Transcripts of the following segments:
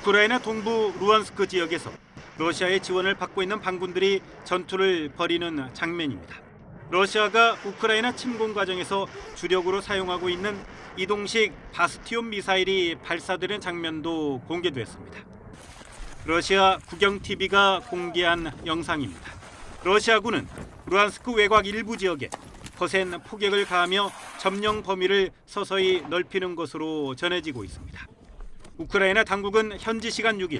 우크라이나 동부 루안스크 지역에서 러시아의 지원을 받고 있는 반군들이 전투를 벌이는 장면입니다. 러시아가 우크라이나 침공 과정에서 주력으로 사용하고 있는 이동식 바스티온 미사일이 발사되는 장면도 공개됐습니다. 러시아 국영TV가 공개한 영상입니다. 러시아군은 루안스크 외곽 일부 지역에 거센 폭격을 가하며 점령 범위를 서서히 넓히는 것으로 전해지고 있습니다. 우크라이나 당국은 현지 시간 6일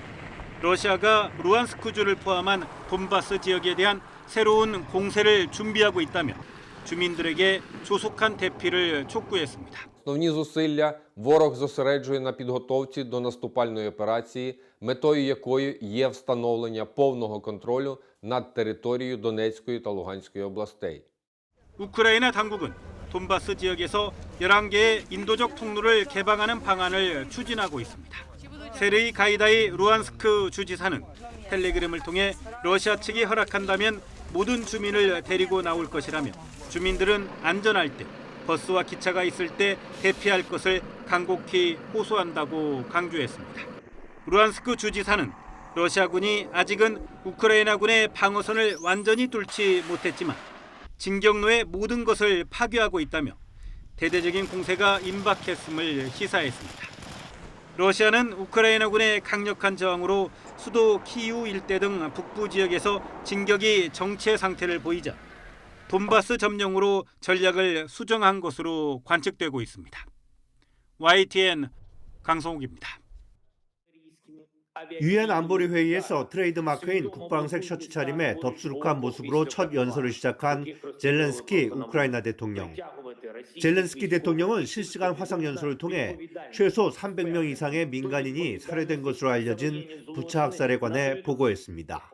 러시아가 루안스크주를 포함한 돈바스 지역에 대한 새로운 공세를 준비하고 있다며 주민들에게 조속한 대피를 촉구했습니다. Основні зусилля ворог зосереджує на підготовці до наступальної операції, метою якої є встановлення повного контролю над територією Донецької та Луганської областей. 우크라이나 당국은 돈바스 지역에서 11개의 인도적 통로를 개방하는 방안을 추진하고 있습니다. 세르이 가이다이 루안스크 주지사는 텔레그램을 통해 러시아 측이 허락한다면 모든 주민을 데리고 나올 것이라며 주민들은 안전할 때 버스와 기차가 있을 때 대피할 것을 간곡히 호소한다고 강조했습니다. 루안스크 주지사는 러시아군이 아직은 우크라이나군의 방어선을 완전히 뚫지 못했지만 진격로의 모든 것을 파괴하고 있다며 대대적인 공세가 임박했음을 시사했습니다. 러시아는 우크라이나군의 강력한 저항으로 수도 키이우 일대 등 북부 지역에서 진격이 정체 상태를 보이자 돈바스 점령으로 전략을 수정한 것으로 관측되고 있습니다. YTN 강성욱입니다. 유엔 안보리 회의에서 트레이드마크인 국방색 셔츠 차림의 덥수룩한 모습으로 첫 연설을 시작한 젤렌스키 우크라이나 대통령. 젤렌스키 대통령은 실시간 화상 연설을 통해 최소 300명 이상의 민간인이 살해된 것으로 알려진 부차 학살에 관해 보고했습니다.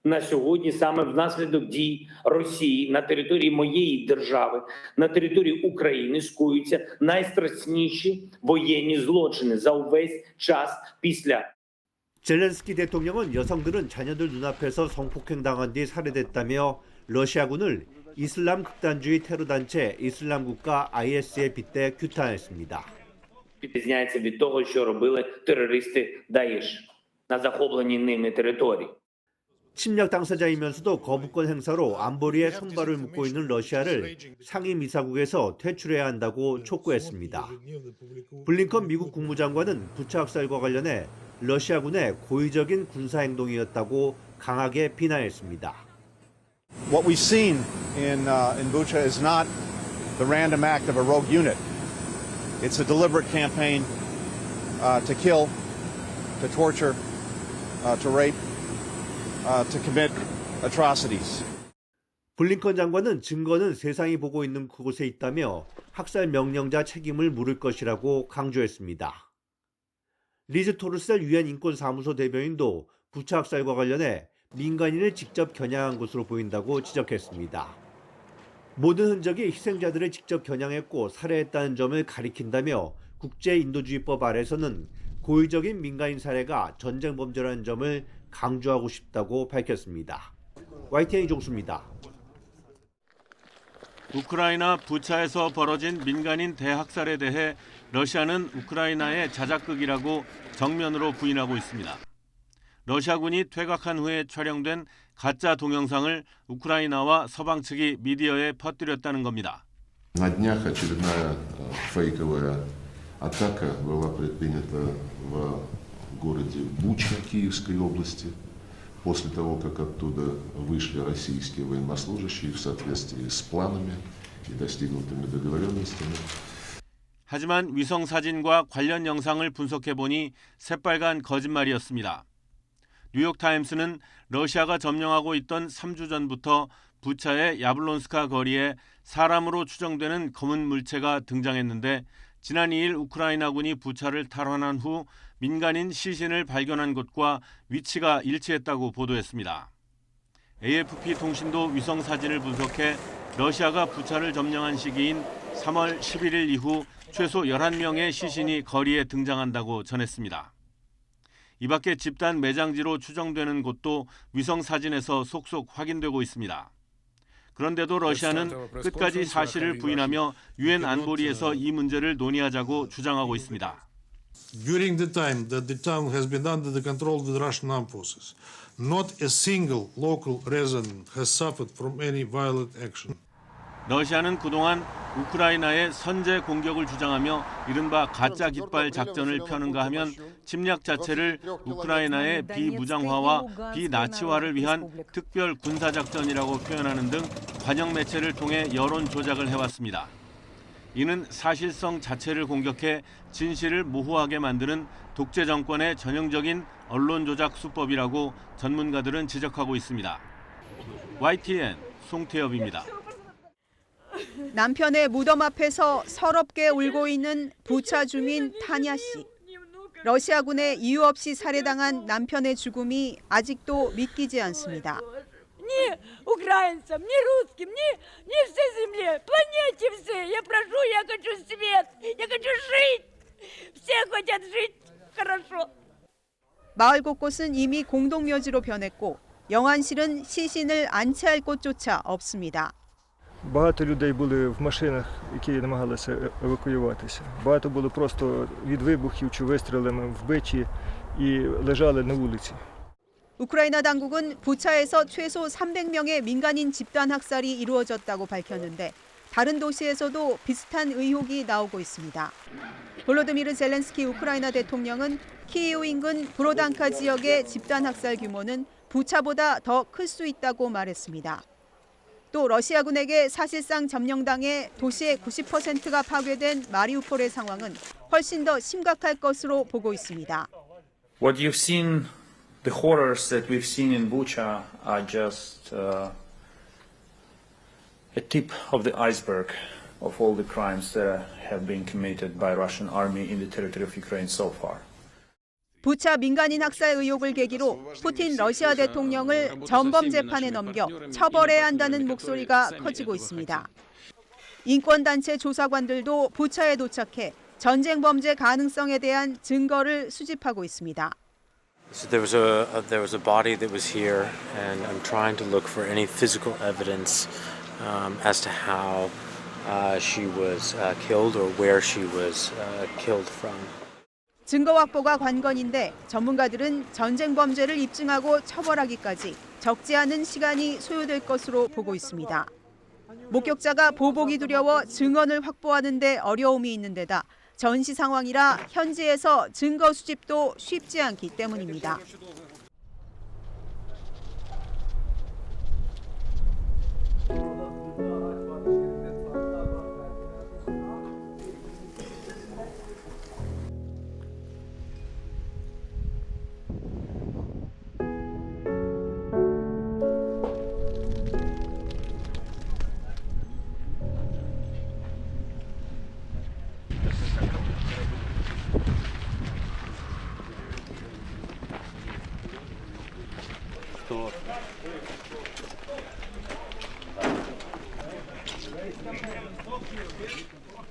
На сьогодні саме внаслідок дій Росії на території моєї держави, на території України скоюються найстрашніші воєнні злочини за увесь час після. 젤렌스키 대통령은 여성들은 자녀들 눈앞에서 성폭행당한 뒤 살해됐다며 러시아군을 이슬람 극단주의 테러단체 이슬람국가 IS에 빗대 규탄했습니다. Відрізняється від того, що робили терористи ДАІШ на захопленій ними території. 침략 당사자이면서도 거부권 행사로 안보리에 손발을 묶고 있는 러시아를 상임이사국에서 퇴출해야 한다고 촉구했습니다. 블링컨 미국 국무장관은 부차 학살과 관련해 러시아군의 고의적인 군사행동이었다고 강하게 비난했습니다. What we've seen in Bucha is not the random act of a rogue unit. It's a deliberate campaign to kill, to torture, to rape, to commit atrocities. 블링컨 장관은 증거는 세상이 보고 있는 그곳에 있다며 학살 명령자 책임을 물을 것이라고 강조했습니다. 리즈 토르셀 유엔 인권사무소 대변인도 부차 학살과 관련해 민간인을 직접 겨냥한 것으로 보인다고 지적했습니다. 모든 흔적이 희생자들을 직접 겨냥했고 살해했다는 점을 가리킨다며 국제인도주의법 아래서는 고의적인 민간인 살해가 전쟁 범죄라는 점을 강조하고 싶다고 밝혔습니다. YTN 이종수입니다. 우크라이나 부차에서 벌어진 민간인 대학살에 대해 러시아는 우크라이나의 자작극이라고 정면으로 부인하고 있습니다. 러시아군이 퇴각한 후에 촬영된 가짜 동영상을 우크라이나와 서방 측이 미디어에 퍼뜨렸다는 겁니다. На днях очередная фейковая атака была предпринята в городе Буча Киевской области после того, как оттуда вышли российские военнослужащие в соответствии с планами и достигнутыми договоренностями. 하지만 위성 사진과 관련 영상을 분석해보니 새빨간 거짓말이었습니다. 뉴욕타임스는 러시아가 점령하고 있던 3주 전부터 부차의 야블론스카 거리에 사람으로 추정되는 검은 물체가 등장했는데 지난 2일 우크라이나군이 부차를 탈환한 후 민간인 시신을 발견한 곳과 위치가 일치했다고 보도했습니다. AFP 통신도 위성 사진을 분석해 러시아가 부차를 점령한 시기인 3월 11일 이후 최소 11명의 시신이 거리에 등장한다고 전했습니다. 이 밖에 집단 매장지로 추정되는 곳도 위성 사진에서 속속 확인되고 있습니다. 그런데도 러시아는 끝까지 사실을 부인하며 유엔 안보리에서 이 문제를 논의하자고 주장하고 있습니다. During the time that the town has been under the control of the Russian armed forces, not a single local resident has suffered from any violent action. 러시아는 그동안 우크라이나의 선제 공격을 주장하며 이른바 가짜 깃발 작전을 펴는가 하면 침략 자체를 우크라이나의 비무장화와 비나치화를 위한 특별 군사작전이라고 표현하는 등 관영 매체를 통해 여론 조작을 해왔습니다. 이는 사실성 자체를 공격해 진실을 모호하게 만드는 독재 정권의 전형적인 언론 조작 수법이라고 전문가들은 지적하고 있습니다. YTN 송태엽입니다. 남편의 무덤 앞에서 서럽게 울고 있는 부차 주민 타냐 씨. 러시아군에 이유 없이 살해당한 남편의 죽음이 아직도 믿기지 않습니다. Ни украинцам, ни русским, ни всей земле, планете все. Я прошу, я хочу свет, я хочу жить. Все хотят жить хорошо. 마을 곳곳은 이미 공동묘지로 변했고 영안실은 시신을 안치할 곳조차 없습니다. Багато людей були в машинах, які намагалися евакуюватися. Багато було просто від вибухів чи вистрілами вбиті і лежали на вулиці. 우크라이나 당국은 부차에서 최소 300명의 민간인 집단 학살이 이루어졌다고 밝혔는데 다른 도시에서도 비슷한 의혹이 나오고 있습니다. 볼로드미르 젤렌스키 우크라이나 대통령은 키이우 인근 브로단카 지역의 집단 학살 규모는 부차보다 더 클 수 있다고 말했습니다. 또 러시아군에게 사실상 점령당해 도시의 90%가 파괴된 마리우폴의 상황은 훨씬 더 심각할 것으로 보고 있습니다. What you've seen, the horrors that we've seen in Bucha are just a tip of the iceberg of all the crimes that have been committed by Russian army in the territory of Ukraine so far. 부차 민간인 학살 의혹을 계기로 푸틴 러시아 대통령을 전범 재판에 넘겨 처벌해야 한다는 목소리가 커지고 있습니다. 인권단체 조사관들도 부차에 도착해 전쟁 범죄 가능성에 대한 증거를 수집하고 있습니다. So there was a body that was here, and I'm trying to look for any physical evidence as to how she was killed or where she was killed from. 증거 확보가 관건인데 전문가들은 전쟁 범죄를 입증하고 처벌하기까지 적지 않은 시간이 소요될 것으로 보고 있습니다. 목격자가 보복이 두려워 증언을 확보하는 데 어려움이 있는 데다 전시 상황이라 현지에서 증거 수집도 쉽지 않기 때문입니다.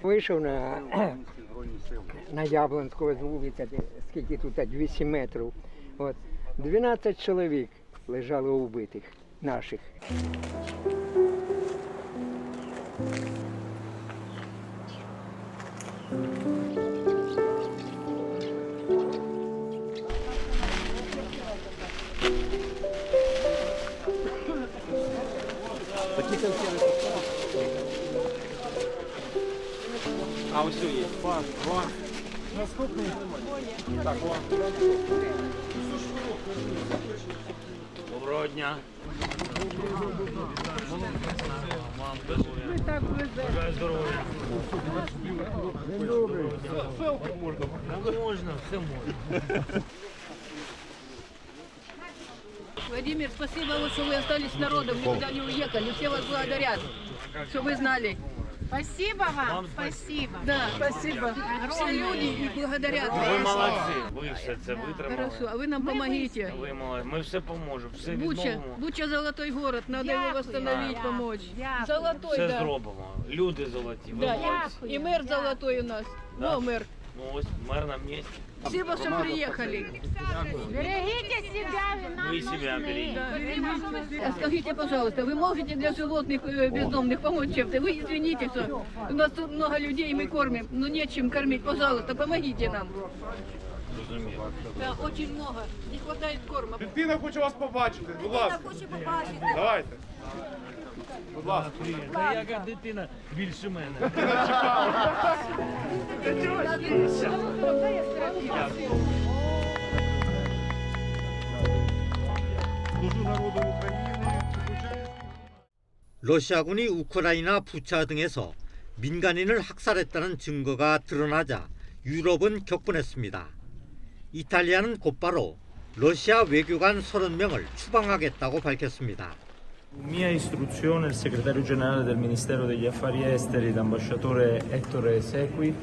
Вийшов на Яблонську вулицю, скільки тут, 200 метрів. От, 12 чоловік лежало убитих наших. А ось є. Вон. Наступний. Так, вон. Доброго дня. Бажаю здоров'я. Можна, все можна. Владимир, спасибо, что вы остались с народом, никуда не уехали. Все вас благодарят, что вы знали. Спасибо вам, спасибо. Да, спасибо. Все люди их благодарят. Ви молодці, ви все це витримали. Хорошо, а вы нам помогите. Ви молодці, ми все поможемо, все Буча, відновимо. Буча золотой город, надо его восстановить, помочь. Золотой, Все да. зробимо. Люди золоті, ви Да, молодці. и мэр золотой у нас. Да. Во, мэр. Ну ось мер на місці. Спасибо, что приехали. Берегите себя, Вы себя берегите. Скажите, пожалуйста, вы можете для животных бездомных помочь чем-то? Вы извините, что у нас тут много людей, мы кормим, но нечем кормить. Пожалуйста, помогите нам. Да, очень много. Не хватает корма. Дитина хоче вас побачити, будь ласка. Хоче побачити. Давайте. Будь ласка. Яка дитина більше мене. Служу народу України. 러시아군이 우크라이나 부차 등에서 민간인을 학살했다는 증거가 드러나자 유럽은 격분했습니다. 이탈리아는 곧바로 러시아 외교관 30명을 추방하겠다고 밝혔습니다. Mia istruzione, il segretario generale del Ministero degli Affari Esteri, l'ambasciatore Ettore Sequi,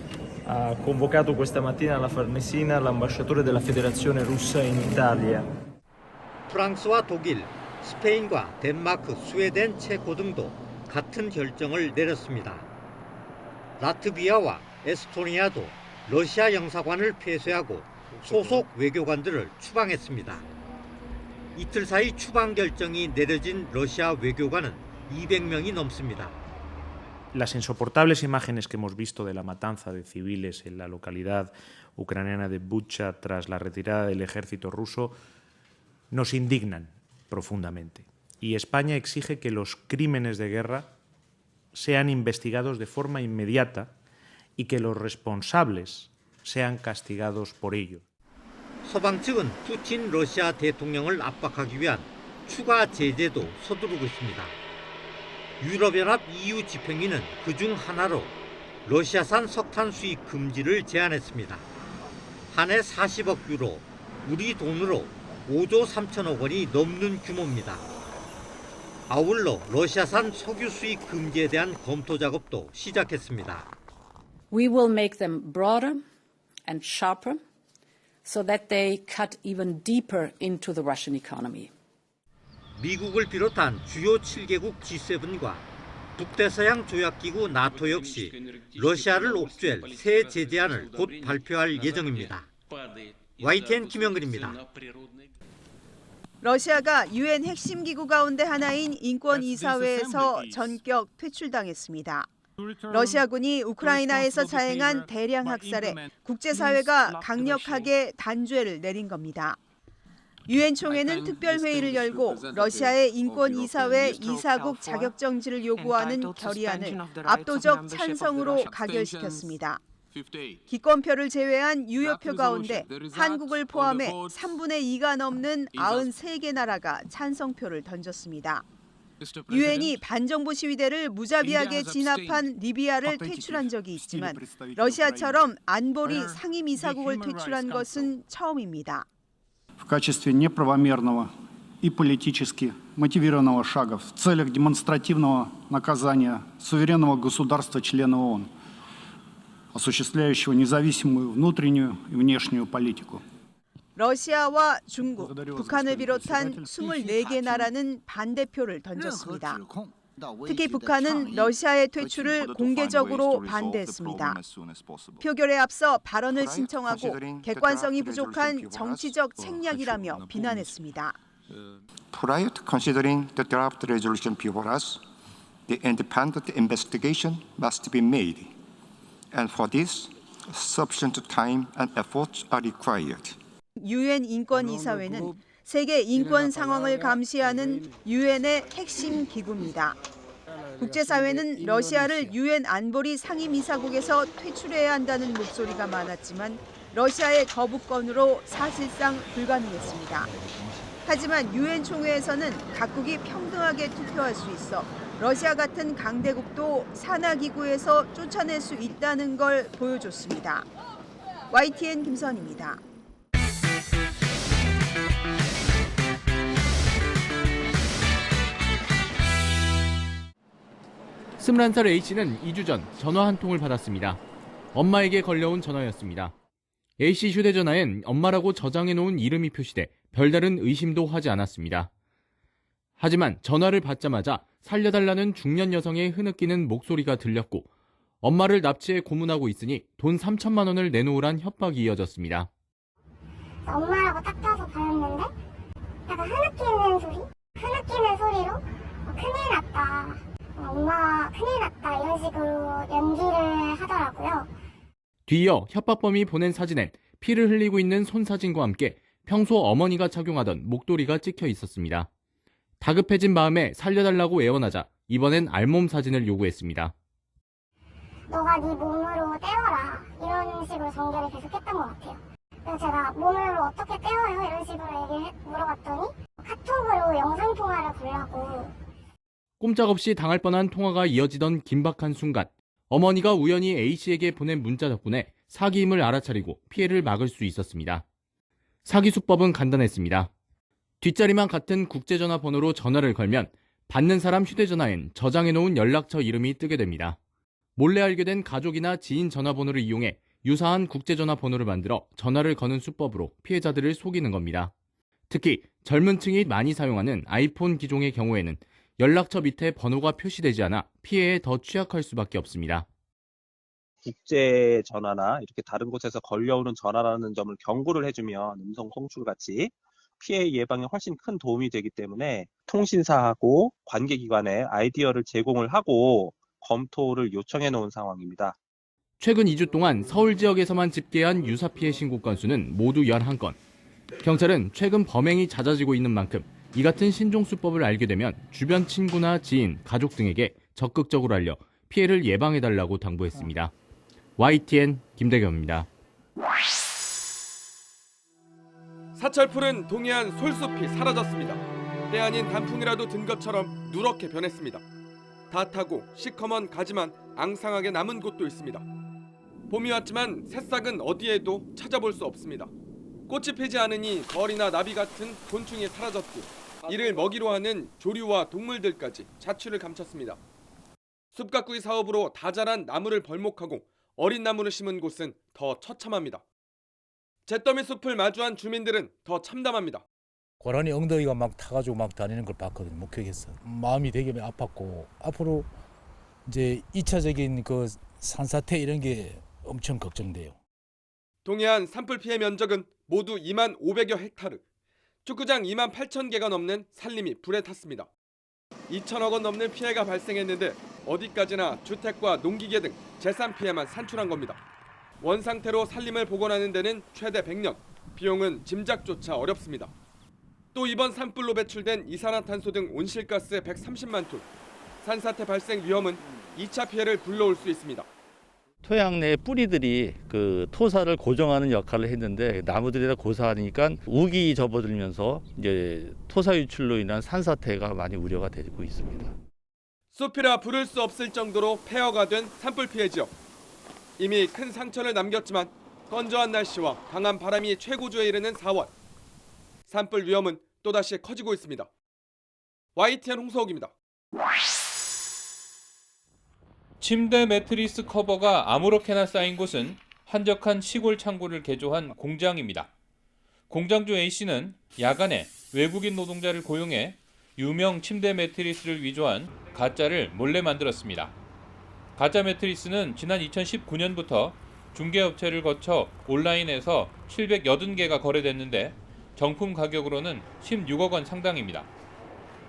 ha convocato questa mattina alla Farnesina l'ambasciatore della Federazione Russa in Italia. 프랑스와 독일, 스페인과 덴마크, 스웨덴, 체코 등도 같은 결정을 내렸습니다. 라트비아와 에스토니아도 러시아 영사관을 폐쇄하고 소속 외교관들을 추방했습니다. 이틀 사이 추방 결정이 내려진 러시아 외교관은 200명이 넘습니다. Las insoportables imágenes que hemos visto de la matanza de civiles en la localidad ucraniana de Bucha tras la retirada del ejército ruso nos indignan profundamente. Y España exige que los crímenes de guerra sean investigados de forma inmediata y que los responsables sean castigados por ello. 서방 측은 푸틴 러시아 대통령을 압박하기 위한 추가 제재도 서두르고 있습니다. 유럽연합 EU 집행위는 그중 하나로 러시아산 석탄 수입 금지를 제안했습니다. 한 해 40억 유로, 우리 돈으로 5조 3천억 원이 넘는 규모입니다. 아울러 러시아산 석유 수입 금지에 대한 검토 작업도 시작했습니다. We will make them broader and sharper so that they cut even deeper into the Russian economy. 미국을 비롯한 주요 7개국 G7과 북대서양 조약기구 나토 역시 러시아를 옥죄할 새 제재안을 곧 발표할 예정입니다. YTN 김영근입니다. 러시아가 유엔 핵심 기구 가운데 하나인 인권이사회에서 전격 퇴출당했습니다. 러시아군이 우크라이나에서 자행한 대량 학살에 국제사회가 강력하게 단죄를 내린 겁니다. 유엔 총회는 특별회의를 열고 러시아의 인권이사회 이사국 자격정지를 요구하는 결의안을 압도적 찬성으로 가결시켰습니다. 기권표를 제외한 유효표 가운데 한국을 포함해 3분의 2가 넘는 93개 나라가 찬성표를 던졌습니다. 유엔이 반정부 시위대를 무자비하게 진압한 리비아를 퇴출한 적이 있지만 러시아처럼 안보리 상임이사국을 퇴출한 것은 처음입니다. В качестве неправомерного и политически мотивированного шага в целях демонстративного наказания суверенного государства-члена ООН, осуществляющего независимую внутреннюю и внешнюю политику. 러시아와 중국, 북한을 비롯한 24개 나라는 반대표를 던졌습니다. 특히 북한은 러시아의 퇴출을 공개적으로 반대했습니다. 표결에 앞서 발언을 신청하고 객관성이 부족한 정치적 책략이라며 비난했습니다. Prior to considering the draft resolution before us, the independent investigation must be made, and for this, sufficient time and efforts are required. 유엔 인권이사회는 세계 인권 상황을 감시하는 유엔의 핵심 기구입니다. 국제사회는 러시아를 유엔 안보리 상임이사국에서 퇴출해야 한다는 목소리가 많았지만 러시아의 거부권으로 사실상 불가능했습니다. 하지만 유엔 총회에서는 각국이 평등하게 투표할 수 있어 러시아 같은 강대국도 산하기구에서 쫓아낼 수 있다는 걸 보여줬습니다. YTN 김선입니다. 21살 A씨는 2주 전 전화 한 통을 받았습니다. 엄마에게 걸려온 전화였습니다. A씨 휴대전화엔 엄마라고 저장해놓은 이름이 표시돼 별다른 의심도 하지 않았습니다. 하지만 전화를 받자마자 살려달라는 중년 여성의 흐느끼는 목소리가 들렸고 엄마를 납치해 고문하고 있으니 돈 3천만 원을 내놓으란 협박이 이어졌습니다. 엄마라고 딱 떠서 보였는데 약간 흐느끼는 소리? 흐느끼는 소리로 큰일 났다, 엄마 큰일 났다 이런 식으로 연기를 하더라고요. 뒤이어 협박범이 보낸 사진엔 피를 흘리고 있는 손 사진과 함께 평소 어머니가 착용하던 목도리가 찍혀 있었습니다. 다급해진 마음에 살려달라고 애원하자 이번엔 알몸 사진을 요구했습니다. 너가 네 몸으로 떼어라 이런 식으로 전개를 계속했던 것 같아요. 그래서 제가 몸으로 어떻게 떼어요? 이런 식으로 물어봤더니 카톡으로 영상통화를 보려고. 꼼짝없이 당할 뻔한 통화가 이어지던 긴박한 순간 어머니가 우연히 A씨에게 보낸 문자 덕분에 사기임을 알아차리고 피해를 막을 수 있었습니다. 사기 수법은 간단했습니다. 뒷자리만 같은 국제전화 번호로 전화를 걸면 받는 사람 휴대전화엔 저장해놓은 연락처 이름이 뜨게 됩니다. 몰래 알게 된 가족이나 지인 전화번호를 이용해 유사한 국제전화 번호를 만들어 전화를 거는 수법으로 피해자들을 속이는 겁니다. 특히 젊은 층이 많이 사용하는 아이폰 기종의 경우에는 연락처 밑에 번호가 표시되지 않아 피해에 더 취약할 수밖에 없습니다. 국제 전화나 이렇게 다른 곳에서 걸려오는 전화라는 점을 경고를 해주면 음성 송출같이 피해 예방에 훨씬 큰 도움이 되기 때문에 통신사하고 관계기관에 아이디어를 제공을 하고 검토를 요청해 놓은 상황입니다. 최근 2주 동안 서울 지역에서만 집계한 유사 피해 신고 건수는 모두 11건. 경찰은 최근 범행이 잦아지고 있는 만큼 이 같은 신종 수법을 알게 되면 주변 친구나 지인, 가족 등에게 적극적으로 알려 피해를 예방해달라고 당부했습니다. YTN 김대겸입니다. 사철풀은 동해안 솔숲이 사라졌습니다. 때 아닌 단풍이라도 든 것처럼 누렇게 변했습니다. 다 타고 시커먼 가지만 앙상하게 남은 곳도 있습니다. 봄이 왔지만 새싹은 어디에도 찾아볼 수 없습니다. 꽃이 피지 않으니 벌이나 나비 같은 곤충이 사라졌고 이를 먹이로 하는 조류와 동물들까지 자취를 감췄습니다. 숲가꾸기 사업으로 다 자란 나무를 벌목하고 어린 나무를 심은 곳은 더 처참합니다. 잿더미 숲을 마주한 주민들은 더 참담합니다. 고라니 엉덩이가 막 타가지고 막 다니는 걸 봤거든요. 목격했어. 마음이 되게 아팠고 앞으로 이제 2차적인 그 산사태 이런 게 엄청 걱정돼요. 동해안 산불 피해 면적은 모두 2만 500여 헥타르, 축구장 2만 8천 개가 넘는 산림이 불에 탔습니다. 2천억 원 넘는 피해가 발생했는데 어디까지나 주택과 농기계 등 재산 피해만 산출한 겁니다. 원상태로 산림을 복원하는 데는 최대 100년, 비용은 짐작조차 어렵습니다. 또 이번 산불로 배출된 이산화탄소 등 온실가스 130만 톤, 산사태 발생 위험은 2차 피해를 불러올 수 있습니다. 토양 내 뿌리들이 그 토사를 고정하는 역할을 했는데 나무들에다 고사하니까 우기 접어들면서 이제 토사 유출로 인한 산사태가 많이 우려가 되고 있습니다. 숲이라 부를 수 없을 정도로 폐허가 된 산불 피해 지역. 이미 큰 상처를 남겼지만 건조한 날씨와 강한 바람이 최고조에 이르는 4월. 산불 위험은 또다시 커지고 있습니다. YTN 홍서욱입니다. 침대 매트리스 커버가 아무렇게나 쌓인 곳은 한적한 시골 창고를 개조한 공장입니다. 공장주 A씨는 야간에 외국인 노동자를 고용해 유명 침대 매트리스를 위조한 가짜를 몰래 만들었습니다. 가짜 매트리스는 지난 2019년부터 중개업체를 거쳐 온라인에서 780개가 거래됐는데 정품 가격으로는 16억 원 상당입니다.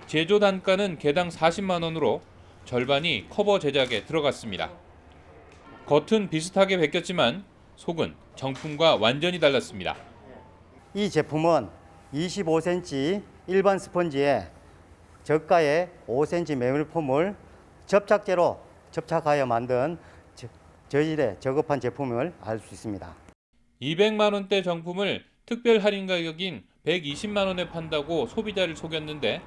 제조 단가는 개당 40만 원으로 절반이 커버 제작에 들어갔습니다. 겉은 비슷하게 벗겼지만 속은 정품과 완전히 달랐습니다. 이 제품은 25cm 일반 스펀지에 저가의 5cm 메밀폼을 접착제로 접착하여 만든 저질의 저급한 제품을 알 수 있습니다. 200만 원대 정품을 특별 할인 가격인 120만 원에 판다고 소비자를 속였는데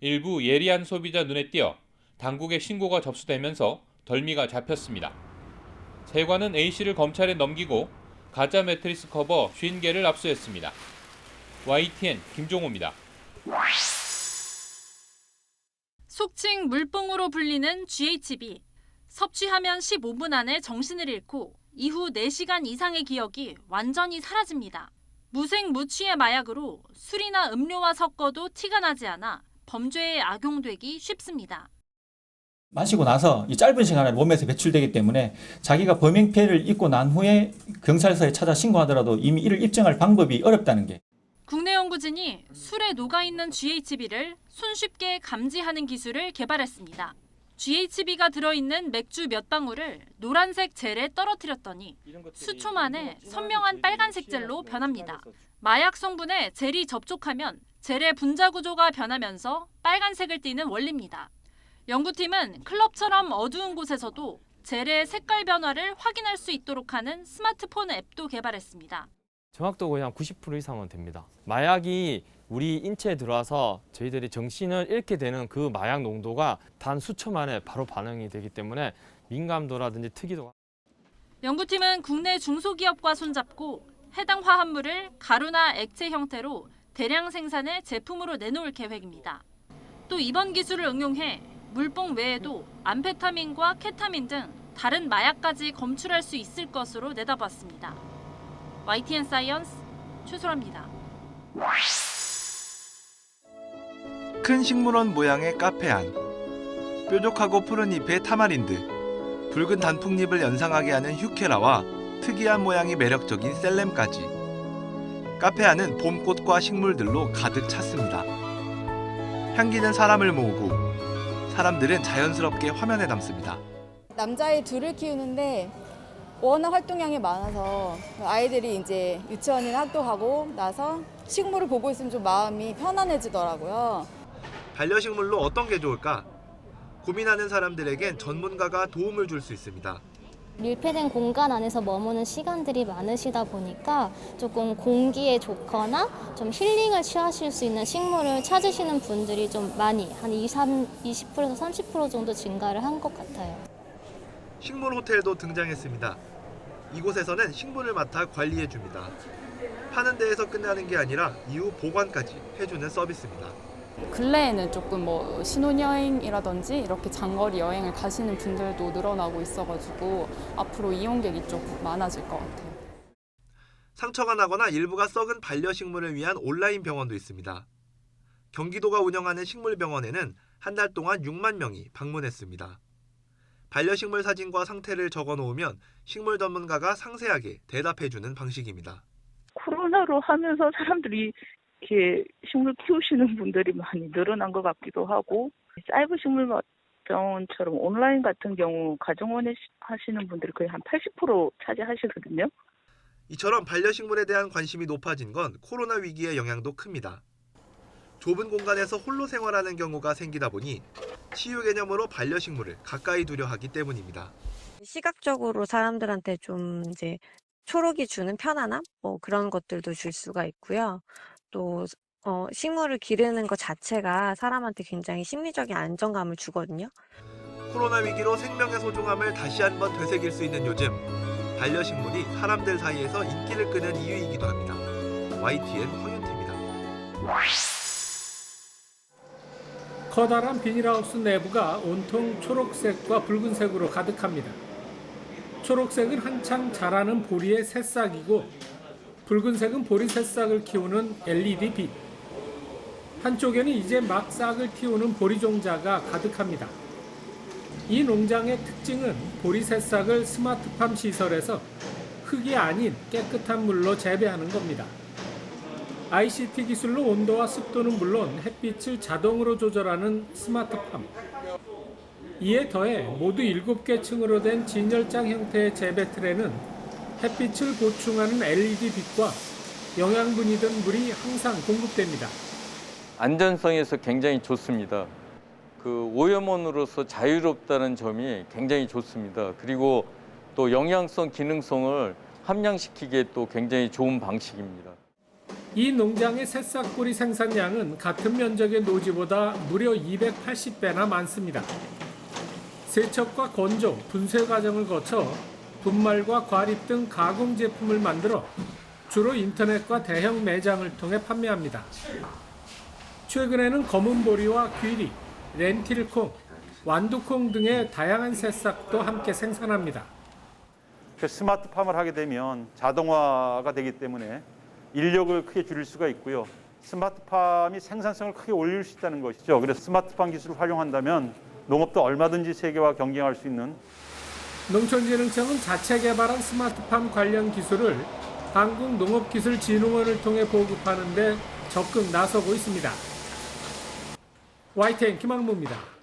일부 예리한 소비자 눈에 띄어 당국에 신고가 접수되면서 덜미가 잡혔습니다. 세관은 A씨를 검찰에 넘기고 가짜 매트리스 커버 50개를 압수했습니다. YTN 김종호입니다. 속칭 물뽕으로 불리는 GHB. 섭취하면 15분 안에 정신을 잃고 이후 4시간 이상의 기억이 완전히 사라집니다. 무색 무취의 마약으로 술이나 음료와 섞어도 티가 나지 않아 범죄에 악용되기 쉽습니다. 마시고 나서 이 짧은 시간 안에 몸에서 배출되기 때문에 자기가 범행 피해를 입고 난 후에 경찰서에 찾아 신고하더라도 이미 이를 입증할 방법이 어렵다는 게. 국내 연구진이 술에 녹아있는 GHB를 손쉽게 감지하는 기술을 개발했습니다. GHB가 들어있는 맥주 몇 방울을 노란색 젤에 떨어뜨렸더니 수초 만에 선명한 빨간색 젤로 변합니다. 마약 성분에 젤이 접촉하면 젤의 분자 구조가 변하면서 빨간색을 띠는 원리입니다. 연구팀은 클럽처럼 어두운 곳에서도 젤의 색깔 변화를 확인할 수 있도록 하는 스마트폰 앱도 개발했습니다. 정확도 거의 한 90% 이상은 됩니다. 마약이 우리 인체에 들어와서 저희들이 정신을 잃게 되는 그 마약 농도가 단 수초 만에 바로 반응이 되기 때문에 민감도라든지 특이도가. 연구팀은 국내 중소기업과 손잡고 해당 화합물을 가루나 액체 형태로 대량 생산해 제품으로 내놓을 계획입니다. 또 이번 기술을 응용해 물뽕 외에도 암페타민과 케타민 등 다른 마약까지 검출할 수 있을 것으로 내다봤습니다. YTN 사이언스 최소라입니다. 큰 식물원 모양의 카페 안, 뾰족하고 푸른 잎의 타마린드, 붉은 단풍잎을 연상하게 하는 휴케라와 특이한 모양이 매력적인 셀렘까지. 카페 안은 봄꽃과 식물들로 가득 찼습니다. 향기는 사람을 모으고 사람들은 자연스럽게 화면에 담습니다. 남자아이 둘을 키우는데 워낙 활동량이 많아서 아이들이 이제 유치원이나 학교 가고 나서 식물을 보고 있으면 좀 마음이 편안해지더라고요. 반려식물로 어떤 게 좋을까? 고민하는 사람들에겐 전문가가 도움을 줄 수 있습니다. 밀폐된 공간 안에서 머무는 시간들이 많으시다 보니까 조금 공기에 좋거나 좀 힐링을 취하실 수 있는 식물을 찾으시는 분들이 좀 많이 한 20%에서 30% 정도 증가를 한 것 같아요. 식물 호텔도 등장했습니다. 이곳에서는 식물을 맡아 관리해줍니다. 파는 데에서 끝나는 게 아니라 이후 보관까지 해주는 서비스입니다. 근래에는 조금 신혼여행이라든지 이렇게 장거리 여행을 가시는 분들도 늘어나고 있어가지고 앞으로 이용객이 좀 많아질 것 같아요. 상처가 나거나 일부가 썩은 반려식물을 위한 온라인 병원도 있습니다. 경기도가 운영하는 식물병원에는 한 달 동안 6만 명이 방문했습니다. 반려식물 사진과 상태를 적어놓으면 식물 전문가가 상세하게 대답해주는 방식입니다. 코로나로 하면서 사람들이 이렇게 식물 키우시는 분들이 많이 늘어난 것 같기도 하고, 사이버 식물병원처럼 온라인 같은 경우 가정원에 하시는 분들이 거의 한 80% 차지하시거든요. 이처럼 반려식물에 대한 관심이 높아진 건 코로나 위기의 영향도 큽니다. 좁은 공간에서 홀로 생활하는 경우가 생기다 보니 치유 개념으로 반려식물을 가까이 두려 하기 때문입니다. 시각적으로 사람들한테 좀 이제 초록이 주는 편안함? 그런 것들도 줄 수가 있고요. 또 식물을 기르는 것 자체가 사람한테 굉장히 심리적인 안정감을 주거든요. 코로나 위기로 생명의 소중함을 다시 한번 되새길 수 있는 요즘, 반려식물이 사람들 사이에서 인기를 끄는 이유이기도 합니다. YTN 황윤태입니다. 커다란 비닐하우스 내부가 온통 초록색과 붉은색으로 가득합니다. 초록색은 한창 자라는 보리의 새싹이고, 붉은색은 보리 새싹을 키우는 LED 빛. 한쪽에는 이제 막 싹을 틔우는 보리 종자가 가득합니다. 이 농장의 특징은 보리 새싹을 스마트팜 시설에서 흙이 아닌 깨끗한 물로 재배하는 겁니다. ICT 기술로 온도와 습도는 물론 햇빛을 자동으로 조절하는 스마트팜. 이에 더해 모두 7개 층으로 된 진열장 형태의 재배 틀에는 햇빛을 보충하는 LED 빛과 영양분이 든 물이 항상 공급됩니다. 안전성에서 굉장히 좋습니다. 오염원으로서 자유롭다는 점이 굉장히 좋습니다. 그리고 또 영양성, 기능성을 함량시키기에 또 굉장히 좋은 방식입니다. 이 농장의 새싹보리 생산량은 같은 면적의 노지보다 무려 280배나 많습니다. 세척과 건조, 분쇄 과정을 거쳐 분말과 과립 등 가공 제품을 만들어 주로 인터넷과 대형 매장을 통해 판매합니다. 최근에는 검은 보리와 귀리, 렌틸콩, 완두콩 등의 다양한 새싹도 함께 생산합니다. 스마트팜을 하게 되면 자동화가 되기 때문에 인력을 크게 줄일 수가 있고요. 스마트팜이 생산성을 크게 올릴 수 있다는 것이죠. 그래서 스마트팜 기술을 활용한다면 농업도 얼마든지 세계와 경쟁할 수 있는. 농촌진흥청은 자체 개발한 스마트팜 관련 기술을 한국농업기술진흥원을 통해 보급하는 데 적극 나서고 있습니다. YTN 김학무입니다.